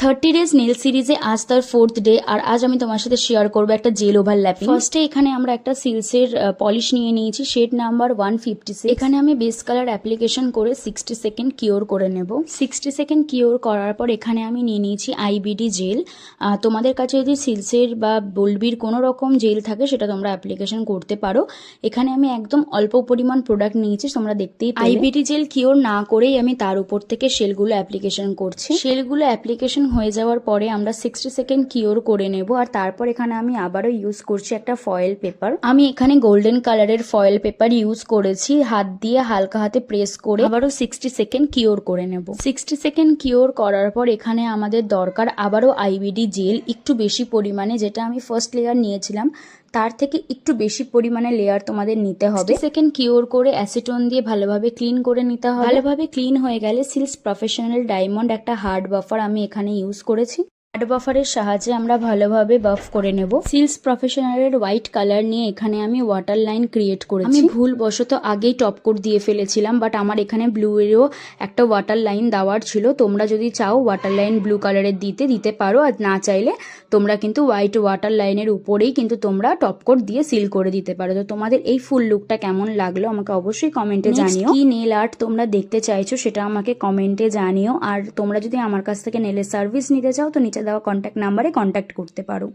30 days nail সিরিজে আজ তার 4th ডে। আর আজ আমি তোমার সাথে শেয়ার করবো একটা জেল ওভারল্যাপিং। ফার্স্টে এখানে আমরা একটা সিলসের পলিশ নিয়ে নিয়েছি, শেড নাম্বার 156। এখানে আমি বেস কালার অ্যাপ্লিকেশন করে 60 সেকেন্ড কিওর করে নেব। 60 সেকেন্ড কিওর করার পর এখানে আমি নিয়ে নিয়েছি আইবিডি জেল। তোমাদের কাছে যদি সিলসের বা বোলবির কোনো রকম জেল থাকে সেটা তোমরা অ্যাপ্লিকেশন করতে পারো। এখানে আমি একদম অল্প পরিমাণ প্রোডাক্ট নিয়েছি, তোমরা দেখতেই পেলে। আইবিডি জেল কিওর না করেই আমি তার উপর থেকে শেলগুলো অ্যাপ্লিকেশন করছি। শেলগুলো অ্যাপ্লিকেশন হয়ে যাওয়ার পরে আমরা 60 সেকেন্ড কিওর করে নেব। আর তারপর এখানে আমি আবারও ইউজ করছি একটা ফয়েল পেপার। আমি এখানে গোল্ডেন কালারের ফয়েল পেপার ইউজ করেছি। হাত দিয়ে হালকা হাতে প্রেস করে আবারও 60 সেকেন্ড কিওর করে নেব। 60 সেকেন্ড কিওর করার পর এখানে আমাদের দরকার আবারও আইবিডি জেল একটু বেশি পরিমাণে, যেটা আমি ফার্স্ট লেয়ার নিয়েছিলাম তার থেকে একটু বেশি পরিমাণে লেয়ার তোমাদের নিতে হবে। সেকেন্ড কিওর করে অ্যাসিটন দিয়ে ভালোভাবে ক্লিন করে নিতে হবে। ভালোভাবে ক্লিন হয়ে গেলে সিলস প্রফেশনাল ডায়মন্ড একটা হার্ড বাফার আমি এখানে ইউজ করেছি। হার্ড বাফারের সাহায্যে আমরা ভালোভাবে বাফ করে নেব। সিলস প্রফেশনালের হোয়াইট কালার নিয়ে এখানে আমি ওয়াটার লাইন ক্রিয়েট করেছি। আমি ভুলবশত আগেই টপ কোট দিয়ে ফেলেছিলাম, বাট আমার এখানে ব্লু এরও একটা ওয়াটার লাইন দেওয়ার ছিল। তোমরা যদি চাও ওয়াটার লাইন ব্লু কালারের দিতে পারো, আর না চাইলে তোমরা কিন্তু হোয়াইট ওয়াটার লাইনের উপরেই কিন্তু তোমরা টপ কোট দিয়ে সিল করে দিতে পারো। তো তোমাদের এই ফুল লুকটা কেমন লাগলো আমাকে অবশ্যই কমেন্টে জানিও। কি নেল আর্ট তোমরা দেখতে চাইছো সেটা আমাকে কমেন্টে জানিও। আর তোমরা যদি আমার কাছ থেকে নেলের সার্ভিস নিতে চাও তো নিচে দেওয়া কন্ট্যাক্ট নাম্বারে কন্ট্যাক্ট করতে পারো।